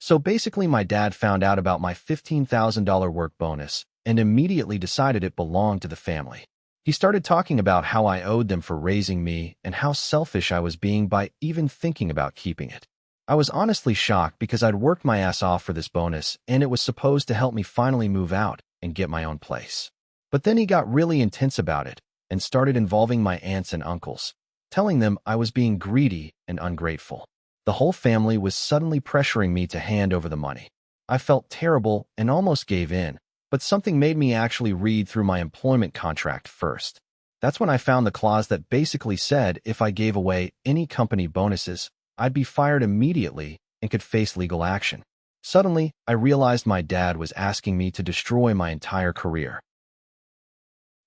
So basically, my dad found out about my $15,000 work bonus and immediately decided it belonged to the family. He started talking about how I owed them for raising me and how selfish I was being by even thinking about keeping it. I was honestly shocked because I'd worked my ass off for this bonus and it was supposed to help me finally move out and get my own place. But then he got really intense about it and started involving my aunts and uncles, telling them I was being greedy and ungrateful. The whole family was suddenly pressuring me to hand over the money. I felt terrible and almost gave in, but something made me actually read through my employment contract first. That's when I found the clause that basically said if I gave away any company bonuses, I'd be fired immediately and could face legal action. Suddenly, I realized my dad was asking me to destroy my entire career.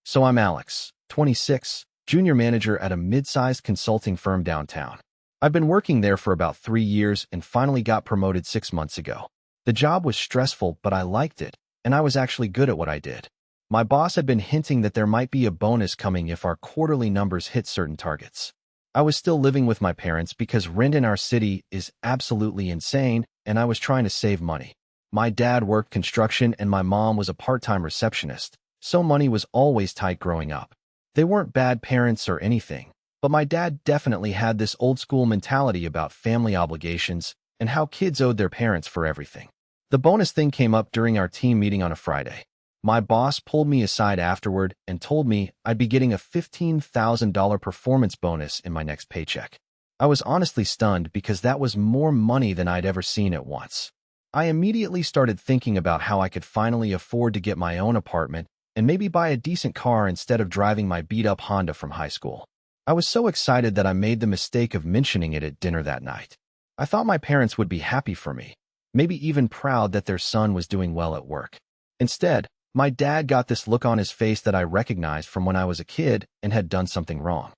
So I'm Alex, 26, junior manager at a mid-sized consulting firm downtown. I've been working there for about 3 years and finally got promoted 6 months ago. The job was stressful, but I liked it, and I was actually good at what I did. My boss had been hinting that there might be a bonus coming if our quarterly numbers hit certain targets. I was still living with my parents because rent in our city is absolutely insane, and I was trying to save money. My dad worked construction and my mom was a part-time receptionist, so money was always tight growing up. They weren't bad parents or anything, but my dad definitely had this old-school mentality about family obligations and how kids owed their parents for everything. The bonus thing came up during our team meeting on a Friday. My boss pulled me aside afterward and told me I'd be getting a $15,000 performance bonus in my next paycheck. I was honestly stunned because that was more money than I'd ever seen at once. I immediately started thinking about how I could finally afford to get my own apartment and maybe buy a decent car instead of driving my beat-up Honda from high school. I was so excited that I made the mistake of mentioning it at dinner that night. I thought my parents would be happy for me, maybe even proud that their son was doing well at work. Instead, my dad got this look on his face that I recognized from when I was a kid and had done something wrong.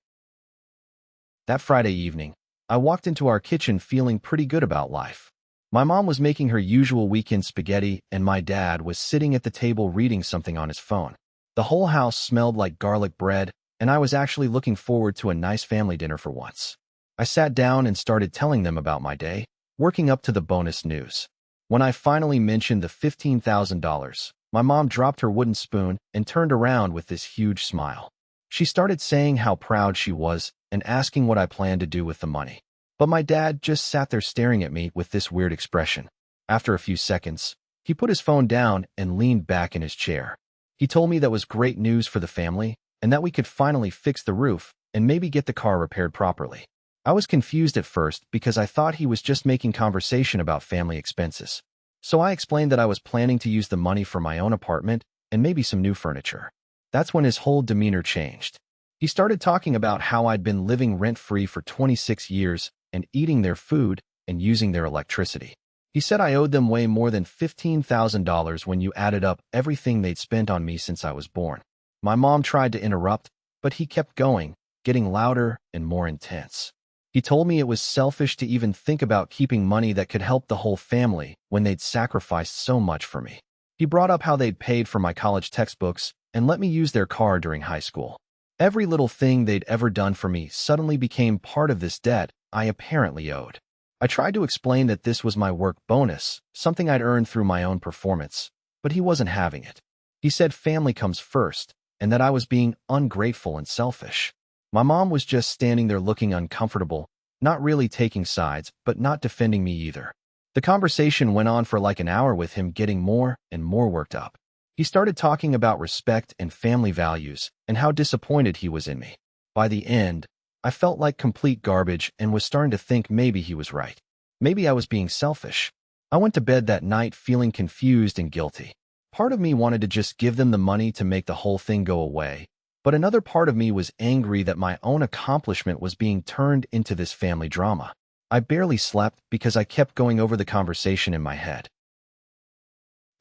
That Friday evening, I walked into our kitchen feeling pretty good about life. My mom was making her usual weekend spaghetti, and my dad was sitting at the table reading something on his phone. The whole house smelled like garlic bread, and I was actually looking forward to a nice family dinner for once. I sat down and started telling them about my day, working up to the bonus news. When I finally mentioned the $15,000, my mom dropped her wooden spoon and turned around with this huge smile. She started saying how proud she was and asking what I planned to do with the money. But my dad just sat there staring at me with this weird expression. After a few seconds, he put his phone down and leaned back in his chair. He told me that was great news for the family and that we could finally fix the roof and maybe get the car repaired properly. I was confused at first because I thought he was just making conversation about family expenses. So I explained that I was planning to use the money for my own apartment and maybe some new furniture. That's when his whole demeanor changed. He started talking about how I'd been living rent-free for 26 years and eating their food and using their electricity. He said I owed them way more than $15,000 when you added up everything they'd spent on me since I was born. My mom tried to interrupt, but he kept going, getting louder and more intense. He told me it was selfish to even think about keeping money that could help the whole family when they'd sacrificed so much for me. He brought up how they'd paid for my college textbooks and let me use their car during high school. Every little thing they'd ever done for me suddenly became part of this debt I apparently owed. I tried to explain that this was my work bonus, something I'd earned through my own performance, but he wasn't having it. He said family comes first and that I was being ungrateful and selfish. My mom was just standing there looking uncomfortable, not really taking sides, but not defending me either. The conversation went on for like an hour with him getting more and more worked up. He started talking about respect and family values and how disappointed he was in me. By the end, I felt like complete garbage and was starting to think maybe he was right. Maybe I was being selfish. I went to bed that night feeling confused and guilty. Part of me wanted to just give them the money to make the whole thing go away, but another part of me was angry that my own accomplishment was being turned into this family drama. I barely slept because I kept going over the conversation in my head.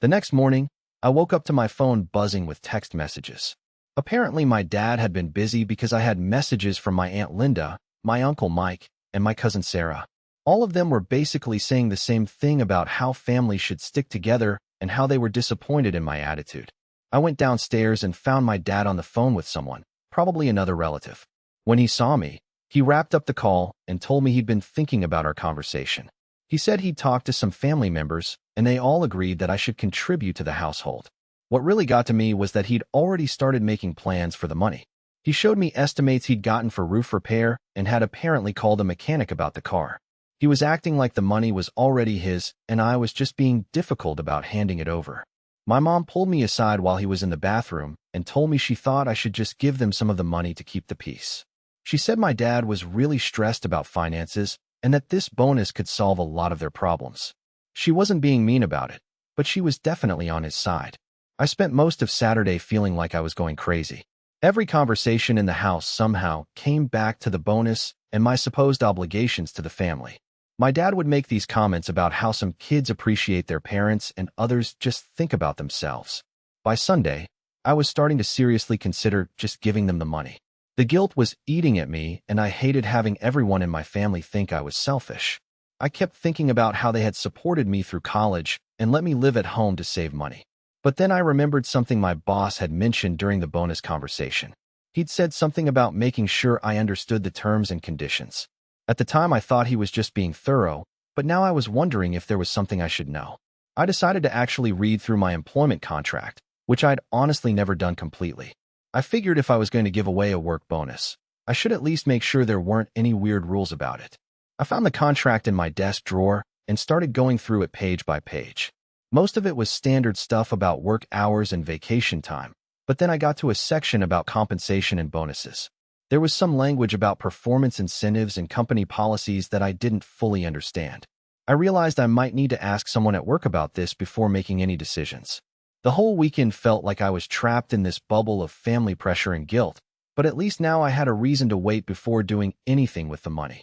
The next morning, I woke up to my phone buzzing with text messages. Apparently, my dad had been busy because I had messages from my Aunt Linda, my Uncle Mike, and my cousin Sarah. All of them were basically saying the same thing about how families should stick together and how they were disappointed in my attitude. I went downstairs and found my dad on the phone with someone, probably another relative. When he saw me, he wrapped up the call and told me he'd been thinking about our conversation. He said he'd talked to some family members, and they all agreed that I should contribute to the household. What really got to me was that he'd already started making plans for the money. He showed me estimates he'd gotten for roof repair and had apparently called a mechanic about the car. He was acting like the money was already his, and I was just being difficult about handing it over. My mom pulled me aside while he was in the bathroom and told me she thought I should just give them some of the money to keep the peace. She said my dad was really stressed about finances and that this bonus could solve a lot of their problems. She wasn't being mean about it, but she was definitely on his side. I spent most of Saturday feeling like I was going crazy. Every conversation in the house somehow came back to the bonus and my supposed obligations to the family. My dad would make these comments about how some kids appreciate their parents and others just think about themselves. By Sunday, I was starting to seriously consider just giving them the money. The guilt was eating at me, and I hated having everyone in my family think I was selfish. I kept thinking about how they had supported me through college and let me live at home to save money. But then I remembered something my boss had mentioned during the bonus conversation. He'd said something about making sure I understood the terms and conditions. At the time, I thought he was just being thorough, but now I was wondering if there was something I should know. I decided to actually read through my employment contract, which I'd honestly never done completely. I figured if I was going to give away a work bonus, I should at least make sure there weren't any weird rules about it. I found the contract in my desk drawer and started going through it page by page. Most of it was standard stuff about work hours and vacation time, but then I got to a section about compensation and bonuses. There was some language about performance incentives and company policies that I didn't fully understand. I realized I might need to ask someone at work about this before making any decisions. The whole weekend felt like I was trapped in this bubble of family pressure and guilt, but at least now I had a reason to wait before doing anything with the money.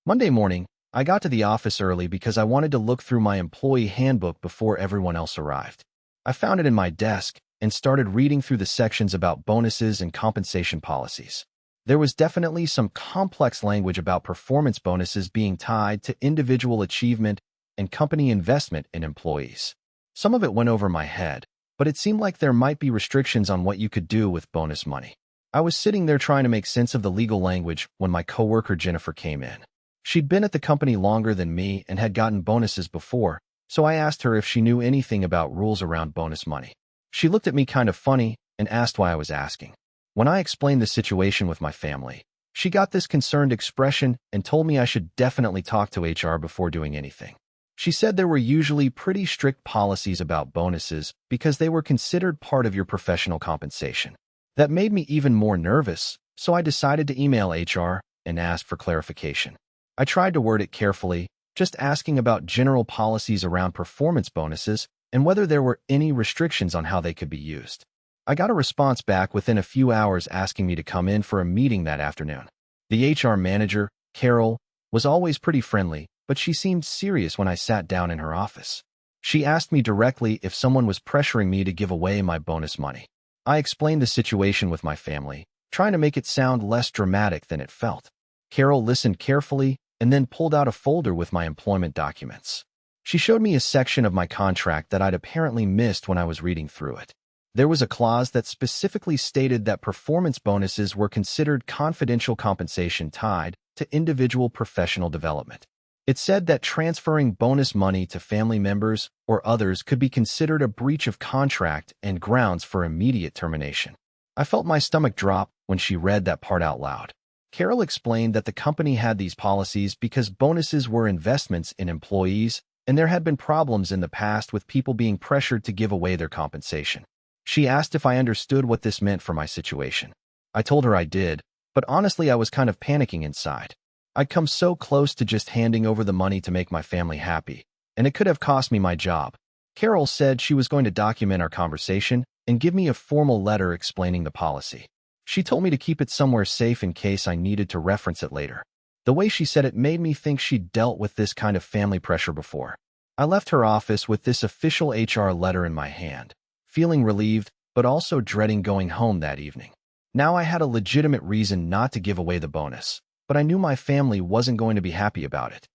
Monday morning, I got to the office early because I wanted to look through my employee handbook before everyone else arrived. I found it in my desk and started reading through the sections about bonuses and compensation policies. There was definitely some complex language about performance bonuses being tied to individual achievement and company investment in employees. Some of it went over my head, but it seemed like there might be restrictions on what you could do with bonus money. I was sitting there trying to make sense of the legal language when my coworker Jennifer came in. She'd been at the company longer than me and had gotten bonuses before, so I asked her if she knew anything about rules around bonus money. She looked at me kind of funny and asked why I was asking. When I explained the situation with my family, she got this concerned expression and told me I should definitely talk to HR before doing anything. She said there were usually pretty strict policies about bonuses because they were considered part of your professional compensation. That made me even more nervous, so I decided to email HR and ask for clarification. I tried to word it carefully, just asking about general policies around performance bonuses and whether there were any restrictions on how they could be used. I got a response back within a few hours asking me to come in for a meeting that afternoon. The HR manager, Carol, was always pretty friendly, but she seemed serious when I sat down in her office. She asked me directly if someone was pressuring me to give away my bonus money. I explained the situation with my family, trying to make it sound less dramatic than it felt. Carol listened carefully and then pulled out a folder with my employment documents. She showed me a section of my contract that I'd apparently missed when I was reading through it. There was a clause that specifically stated that performance bonuses were considered confidential compensation tied to individual professional development. It said that transferring bonus money to family members or others could be considered a breach of contract and grounds for immediate termination. I felt my stomach drop when she read that part out loud. Carol explained that the company had these policies because bonuses were investments in employees, and there had been problems in the past with people being pressured to give away their compensation. She asked if I understood what this meant for my situation. I told her I did, but honestly I was kind of panicking inside. I'd come so close to just handing over the money to make my family happy, and it could have cost me my job. Carol said she was going to document our conversation and give me a formal letter explaining the policy. She told me to keep it somewhere safe in case I needed to reference it later. The way she said it made me think she'd dealt with this kind of family pressure before. I left her office with this official HR letter in my hand, feeling relieved, but also dreading going home that evening. Now I had a legitimate reason not to give away the bonus, but I knew my family wasn't going to be happy about it.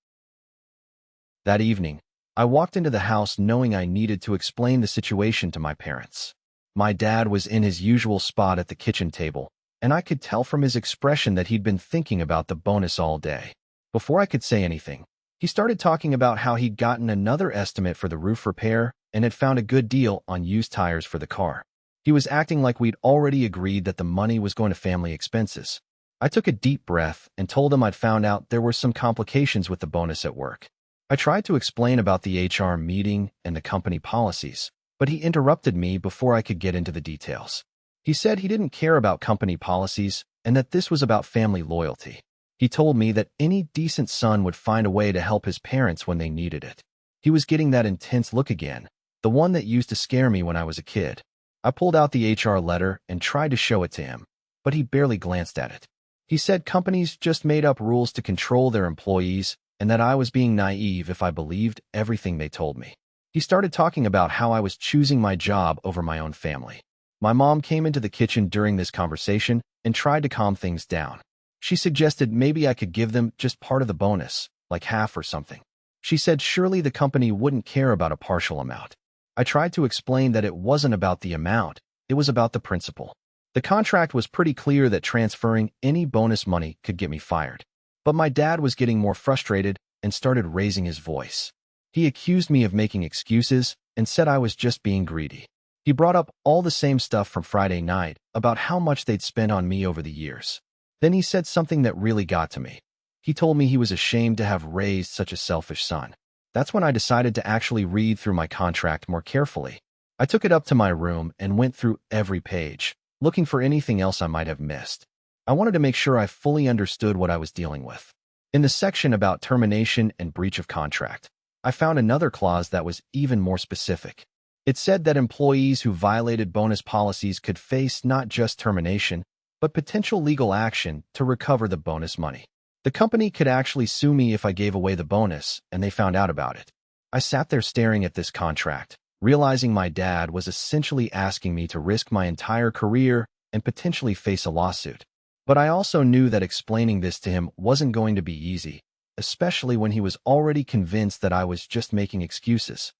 That evening, I walked into the house knowing I needed to explain the situation to my parents. My dad was in his usual spot at the kitchen table, and I could tell from his expression that he'd been thinking about the bonus all day. Before I could say anything, He started talking about how he'd gotten another estimate for the roof repair and had found a good deal on used tires for the car. He was acting like we'd already agreed that the money was going to family expenses. I took a deep breath and told him I'd found out there were some complications with the bonus at work. I tried to explain about the HR meeting and the company policies, but he interrupted me before I could get into the details. He said he didn't care about company policies and that this was about family loyalty. He told me that any decent son would find a way to help his parents when they needed it. He was getting that intense look again, the one that used to scare me when I was a kid. I pulled out the HR letter and tried to show it to him, but he barely glanced at it. He said companies just made up rules to control their employees and that I was being naive if I believed everything they told me. He started talking about how I was choosing my job over my own family. My mom came into the kitchen during this conversation and tried to calm things down. She suggested maybe I could give them just part of the bonus, like half or something. She said surely the company wouldn't care about a partial amount. I tried to explain that it wasn't about the amount, it was about the principle. The contract was pretty clear that transferring any bonus money could get me fired. But my dad was getting more frustrated and started raising his voice. He accused me of making excuses and said I was just being greedy. He brought up all the same stuff from Friday night about how much they'd spent on me over the years. Then he said something that really got to me. He told me he was ashamed to have raised such a selfish son. That's when I decided to actually read through my contract more carefully. I took it up to my room and went through every page, looking for anything else I might have missed. I wanted to make sure I fully understood what I was dealing with. In the section about termination and breach of contract, I found another clause that was even more specific. It said that employees who violated bonus policies could face not just termination, but potential legal action to recover the bonus money. The company could actually sue me if I gave away the bonus and they found out about it. I sat there staring at this contract, realizing my dad was essentially asking me to risk my entire career and potentially face a lawsuit. But I also knew that explaining this to him wasn't going to be easy, especially when he was already convinced that I was just making excuses.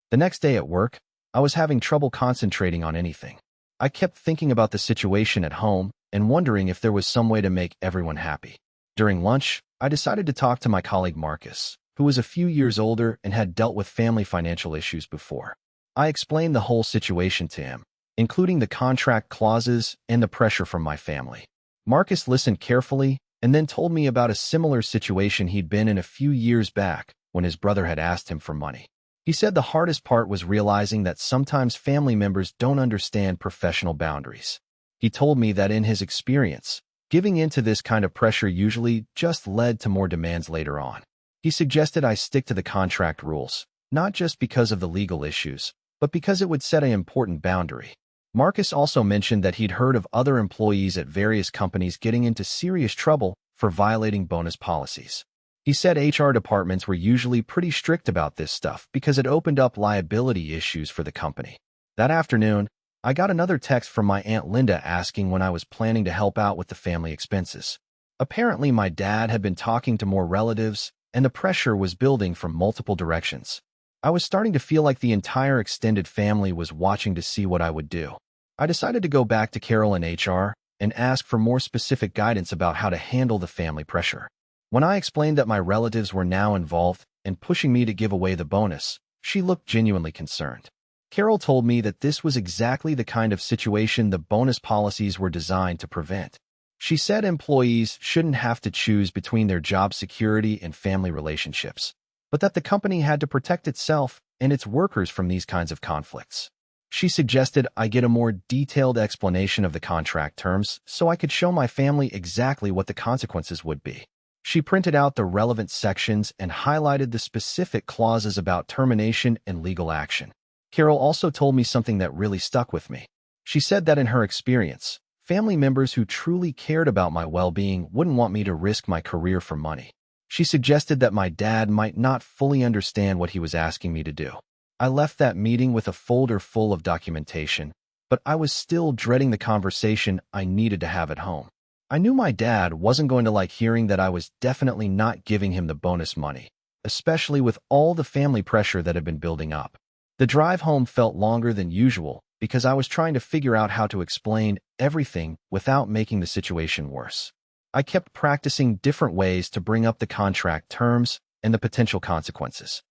The next day at work, I was having trouble concentrating on anything. I kept thinking about the situation at home and wondering if there was some way to make everyone happy. During lunch, I decided to talk to my colleague Marcus, who was a few years older and had dealt with family financial issues before. I explained the whole situation to him, including the contract clauses and the pressure from my family. Marcus listened carefully and then told me about a similar situation he'd been in a few years back when his brother had asked him for money. He said the hardest part was realizing that sometimes family members don't understand professional boundaries. He told me that in his experience, giving in to this kind of pressure usually just led to more demands later on. He suggested I stick to the contract rules, not just because of the legal issues, but because it would set an important boundary. Marcus also mentioned that he'd heard of other employees at various companies getting into serious trouble for violating bonus policies. He said HR departments were usually pretty strict about this stuff because it opened up liability issues for the company. That afternoon, I got another text from my Aunt Linda asking when I was planning to help out with the family expenses. Apparently, my dad had been talking to more relatives, and the pressure was building from multiple directions. I was starting to feel like the entire extended family was watching to see what I would do. I decided to go back to Carol in HR and ask for more specific guidance about how to handle the family pressure. When I explained that my relatives were now involved and pushing me to give away the bonus, she looked genuinely concerned. Carol told me that this was exactly the kind of situation the bonus policies were designed to prevent. She said employees shouldn't have to choose between their job security and family relationships, but that the company had to protect itself and its workers from these kinds of conflicts. She suggested I get a more detailed explanation of the contract terms so I could show my family exactly what the consequences would be. She printed out the relevant sections and highlighted the specific clauses about termination and legal action. Carol also told me something that really stuck with me. She said that in her experience, family members who truly cared about my well-being wouldn't want me to risk my career for money. She suggested that my dad might not fully understand what he was asking me to do. I left that meeting with a folder full of documentation, but I was still dreading the conversation I needed to have at home. I knew my dad wasn't going to like hearing that I was definitely not giving him the bonus money, especially with all the family pressure that had been building up. The drive home felt longer than usual because I was trying to figure out how to explain everything without making the situation worse. I kept practicing different ways to bring up the contract terms and the potential consequences.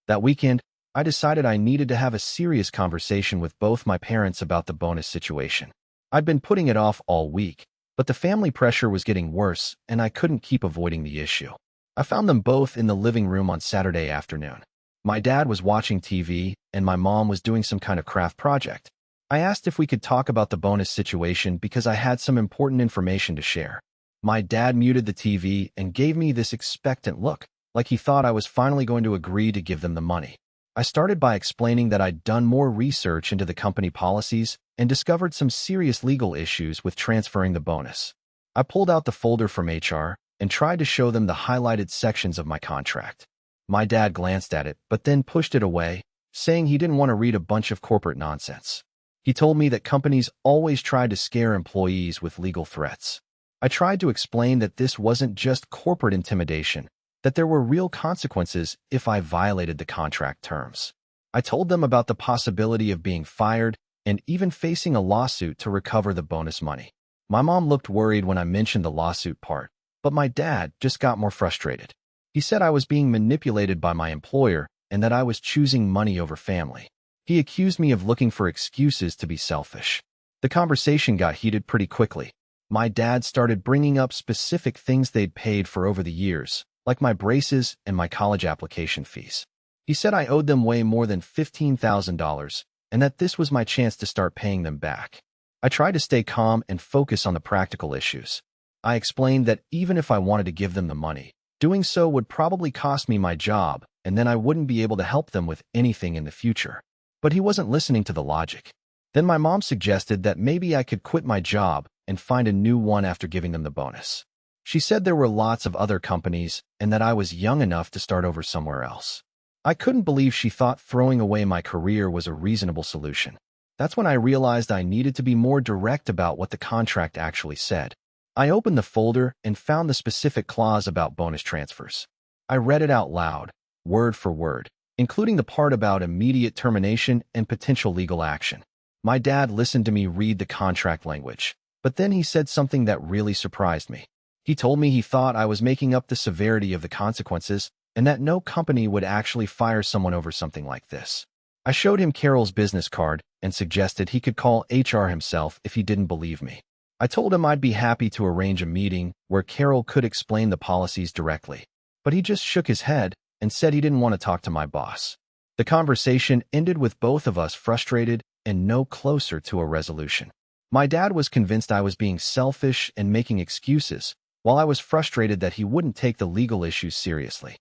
That weekend, I decided I needed to have a serious conversation with both my parents about the bonus situation. I'd been putting it off all week, but the family pressure was getting worse and I couldn't keep avoiding the issue. I found them both in the living room on Saturday afternoon. My dad was watching TV and my mom was doing some kind of craft project. I asked if we could talk about the bonus situation because I had some important information to share. My dad muted the TV and gave me this expectant look, like he thought I was finally going to agree to give them the money. I started by explaining that I'd done more research into the company policies and discovered some serious legal issues with transferring the bonus. I pulled out the folder from HR and tried to show them the highlighted sections of my contract. My dad glanced at it, but then pushed it away, saying he didn't want to read a bunch of corporate nonsense. He told me that companies always try to scare employees with legal threats. I tried to explain that this wasn't just corporate intimidation, that there were real consequences if I violated the contract terms. I told them about the possibility of being fired and even facing a lawsuit to recover the bonus money. My mom looked worried when I mentioned the lawsuit part, but my dad just got more frustrated. He said I was being manipulated by my employer and that I was choosing money over family. He accused me of looking for excuses to be selfish. The conversation got heated pretty quickly. My dad started bringing up specific things they'd paid for over the years, like my braces and my college application fees. He said I owed them way more than $15,000 and that this was my chance to start paying them back. I tried to stay calm and focus on the practical issues. I explained that even if I wanted to give them the money, doing so would probably cost me my job and then I wouldn't be able to help them with anything in the future. But he wasn't listening to the logic. Then my mom suggested that maybe I could quit my job and find a new one after giving them the bonus. She said there were lots of other companies and that I was young enough to start over somewhere else. I couldn't believe she thought throwing away my career was a reasonable solution. That's when I realized I needed to be more direct about what the contract actually said. I opened the folder and found the specific clause about bonus transfers. I read it out loud, word for word, including the part about immediate termination and potential legal action. My dad listened to me read the contract language, but then he said something that really surprised me. He told me he thought I was making up the severity of the consequences and that no company would actually fire someone over something like this. I showed him Carol's business card and suggested he could call HR himself if he didn't believe me. I told him I'd be happy to arrange a meeting where Carol could explain the policies directly, but he just shook his head and said he didn't want to talk to my boss. The conversation ended with both of us frustrated and no closer to a resolution. My dad was convinced I was being selfish and making excuses, while I was frustrated that he wouldn't take the legal issues seriously.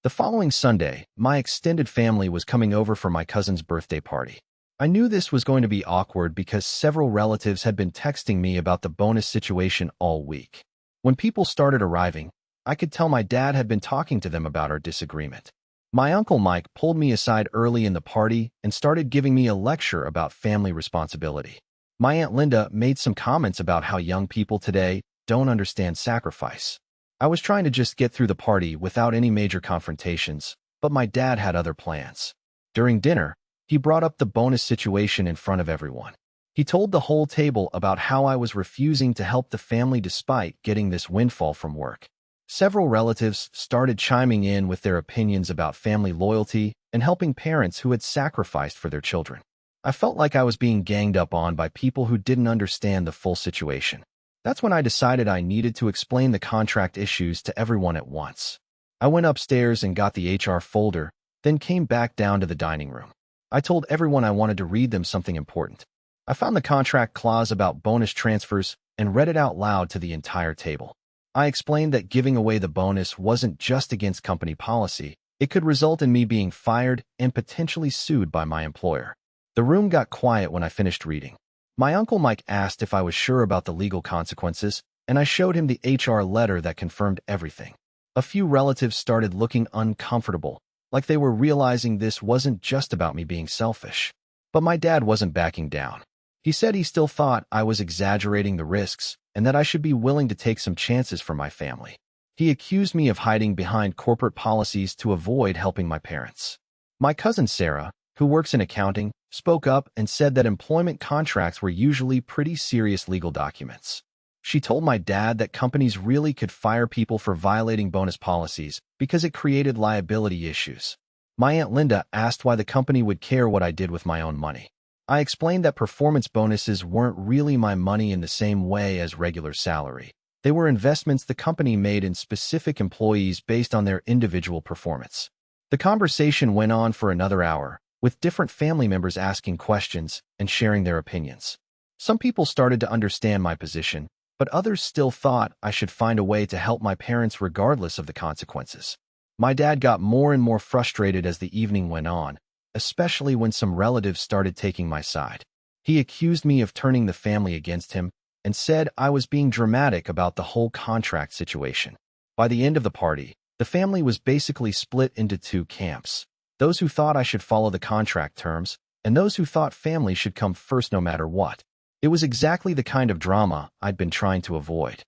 The following Sunday, my extended family was coming over for my cousin's birthday party. I knew this was going to be awkward because several relatives had been texting me about the bonus situation all week. When people started arriving, I could tell my dad had been talking to them about our disagreement. My Uncle Mike pulled me aside early in the party and started giving me a lecture about family responsibility. My Aunt Linda made some comments about how young people today don't understand sacrifice. I was trying to just get through the party without any major confrontations, but my dad had other plans. During dinner, he brought up the bonus situation in front of everyone. He told the whole table about how I was refusing to help the family despite getting this windfall from work. Several relatives started chiming in with their opinions about family loyalty and helping parents who had sacrificed for their children. I felt like I was being ganged up on by people who didn't understand the full situation. That's when I decided I needed to explain the contract issues to everyone at once. I went upstairs and got the HR folder, then came back down to the dining room. I told everyone I wanted to read them something important. I found the contract clause about bonus transfers and read it out loud to the entire table. I explained that giving away the bonus wasn't just against company policy. It could result in me being fired and potentially sued by my employer. The room got quiet when I finished reading. My Uncle Mike asked if I was sure about the legal consequences, and I showed him the HR letter that confirmed everything. A few relatives started looking uncomfortable, like they were realizing this wasn't just about me being selfish. But my dad wasn't backing down. He said he still thought I was exaggerating the risks and that I should be willing to take some chances for my family. He accused me of hiding behind corporate policies to avoid helping my parents. My cousin Sarah, who works in accounting, spoke up and said that employment contracts were usually pretty serious legal documents. She told my dad that companies really could fire people for violating bonus policies because it created liability issues. My Aunt Linda asked why the company would care what I did with my own money. I explained that performance bonuses weren't really my money in the same way as regular salary. They were investments the company made in specific employees based on their individual performance. The conversation went on for another hour, with different family members asking questions and sharing their opinions. Some people started to understand my position, but others still thought I should find a way to help my parents regardless of the consequences. My dad got more and more frustrated as the evening went on, especially when some relatives started taking my side. He accused me of turning the family against him and said I was being dramatic about the whole contract situation. By the end of the party, the family was basically split into two camps: those who thought I should follow the contract terms and those who thought family should come first no matter what. It was exactly the kind of drama I'd been trying to avoid.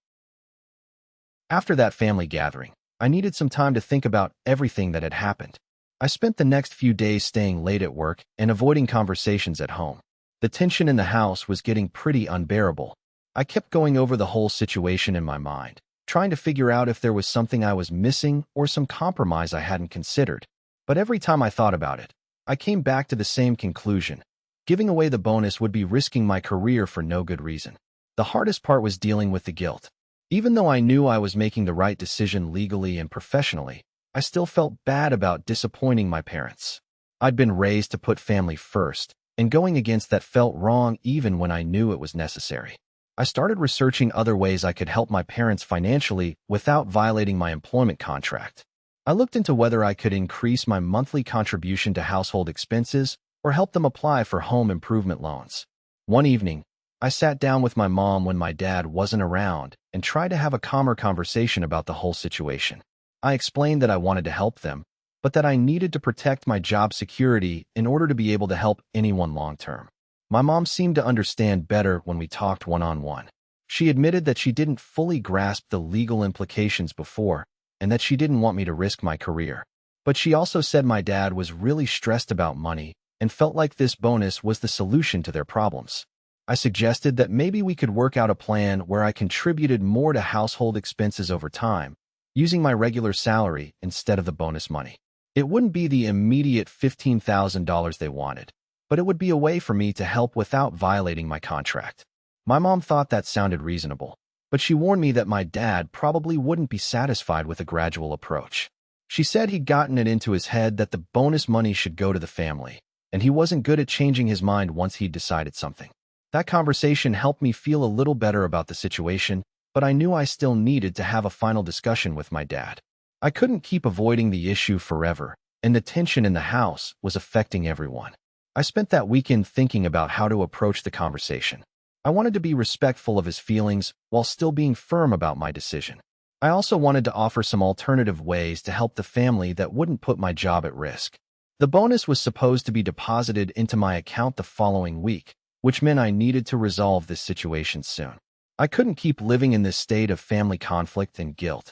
After that family gathering, I needed some time to think about everything that had happened. I spent the next few days staying late at work and avoiding conversations at home. The tension in the house was getting pretty unbearable. I kept going over the whole situation in my mind, trying to figure out if there was something I was missing or some compromise I hadn't considered. But every time I thought about it, I came back to the same conclusion. Giving away the bonus would be risking my career for no good reason. The hardest part was dealing with the guilt. Even though I knew I was making the right decision legally and professionally, I still felt bad about disappointing my parents. I'd been raised to put family first, and going against that felt wrong even when I knew it was necessary. I started researching other ways I could help my parents financially without violating my employment contract. I looked into whether I could increase my monthly contribution to household expenses or help them apply for home improvement loans. One evening, I sat down with my mom when my dad wasn't around and tried to have a calmer conversation about the whole situation. I explained that I wanted to help them, but that I needed to protect my job security in order to be able to help anyone long-term. My mom seemed to understand better when we talked one-on-one. She admitted that she didn't fully grasp the legal implications before and that she didn't want me to risk my career. But she also said my dad was really stressed about money and felt like this bonus was the solution to their problems. I suggested that maybe we could work out a plan where I contributed more to household expenses over time, using my regular salary instead of the bonus money. It wouldn't be the immediate $15,000 they wanted, but it would be a way for me to help without violating my contract. My mom thought that sounded reasonable, but she warned me that my dad probably wouldn't be satisfied with a gradual approach. She said he'd gotten it into his head that the bonus money should go to the family, and he wasn't good at changing his mind once he'd decided something. That conversation helped me feel a little better about the situation, but I knew I still needed to have a final discussion with my dad. I couldn't keep avoiding the issue forever, and the tension in the house was affecting everyone. I spent that weekend thinking about how to approach the conversation. I wanted to be respectful of his feelings while still being firm about my decision. I also wanted to offer some alternative ways to help the family that wouldn't put my job at risk. The bonus was supposed to be deposited into my account the following week, which meant I needed to resolve this situation soon. I couldn't keep living in this state of family conflict and guilt.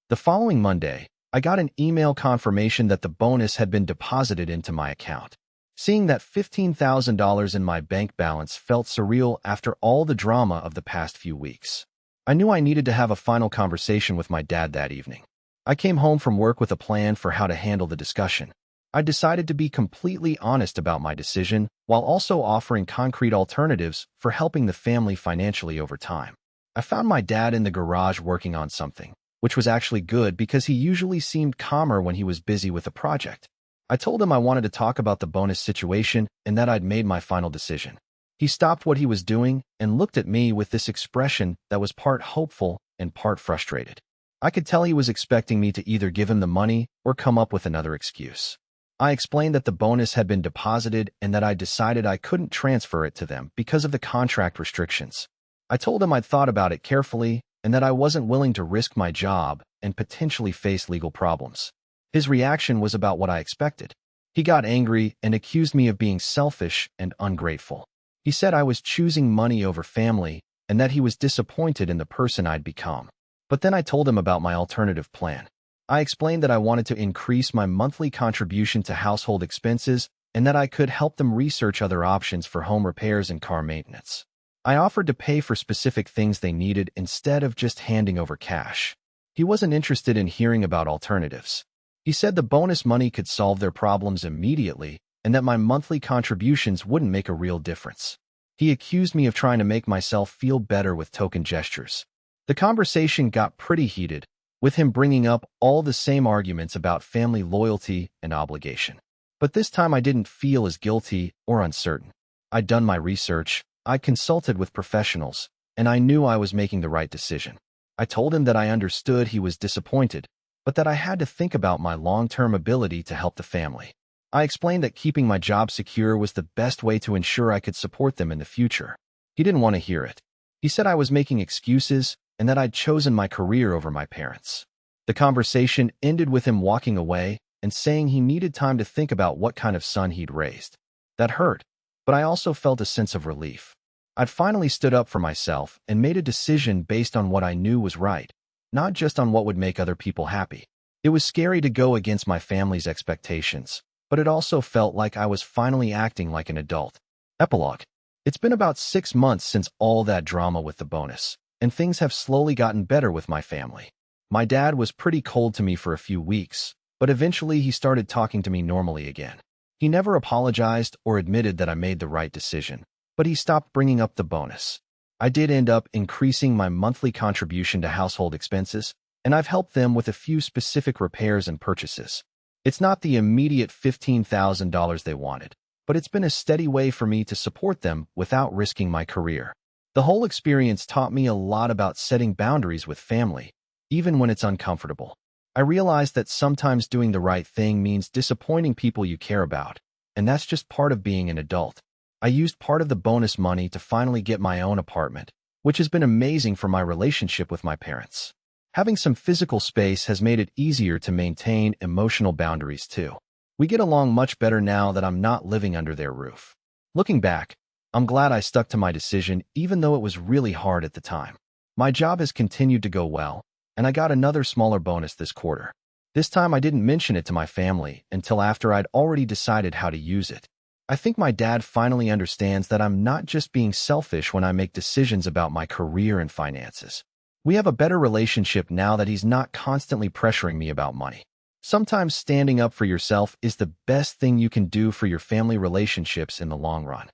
The following Monday, I got an email confirmation that the bonus had been deposited into my account. Seeing that $15,000 in my bank balance felt surreal after all the drama of the past few weeks. I knew I needed to have a final conversation with my dad that evening. I came home from work with a plan for how to handle the discussion. I decided to be completely honest about my decision while also offering concrete alternatives for helping the family financially over time. I found my dad in the garage working on something, which was actually good because he usually seemed calmer when he was busy with a project. I told him I wanted to talk about the bonus situation and that I'd made my final decision. He stopped what he was doing and looked at me with this expression that was part hopeful and part frustrated. I could tell he was expecting me to either give him the money or come up with another excuse. I explained that the bonus had been deposited and that I decided I couldn't transfer it to them because of the contract restrictions. I told him I'd thought about it carefully and that I wasn't willing to risk my job and potentially face legal problems. His reaction was about what I expected. He got angry and accused me of being selfish and ungrateful. He said I was choosing money over family and that he was disappointed in the person I'd become. But then I told him about my alternative plan. I explained that I wanted to increase my monthly contribution to household expenses and that I could help them research other options for home repairs and car maintenance. I offered to pay for specific things they needed instead of just handing over cash. He wasn't interested in hearing about alternatives. He said the bonus money could solve their problems immediately and that my monthly contributions wouldn't make a real difference. He accused me of trying to make myself feel better with token gestures. The conversation got pretty heated, with him bringing up all the same arguments about family loyalty and obligation. But this time I didn't feel as guilty or uncertain. I'd done my research, I consulted with professionals, and I knew I was making the right decision. I told him that I understood he was disappointed, but that I had to think about my long-term ability to help the family. I explained that keeping my job secure was the best way to ensure I could support them in the future. He didn't want to hear it. He said I was making excuses and that I'd chosen my career over my parents. The conversation ended with him walking away and saying he needed time to think about what kind of son he'd raised. That hurt, but I also felt a sense of relief. I'd finally stood up for myself and made a decision based on what I knew was right, not just on what would make other people happy. It was scary to go against my family's expectations, but it also felt like I was finally acting like an adult. Epilogue. It's been about 6 months since all that drama with the bonus, and things have slowly gotten better with my family. My dad was pretty cold to me for a few weeks, but eventually he started talking to me normally again. He never apologized or admitted that I made the right decision, but he stopped bringing up the bonus. I did end up increasing my monthly contribution to household expenses, and I've helped them with a few specific repairs and purchases. It's not the immediate $15,000 they wanted, but it's been a steady way for me to support them without risking my career. The whole experience taught me a lot about setting boundaries with family, even when it's uncomfortable. I realized that sometimes doing the right thing means disappointing people you care about, and that's just part of being an adult. I used part of the bonus money to finally get my own apartment, which has been amazing for my relationship with my parents. Having some physical space has made it easier to maintain emotional boundaries too. We get along much better now that I'm not living under their roof. Looking back, I'm glad I stuck to my decision even though it was really hard at the time. My job has continued to go well, and I got another smaller bonus this quarter. This time I didn't mention it to my family until after I'd already decided how to use it. I think my dad finally understands that I'm not just being selfish when I make decisions about my career and finances. We have a better relationship now that he's not constantly pressuring me about money. Sometimes standing up for yourself is the best thing you can do for your family relationships in the long run.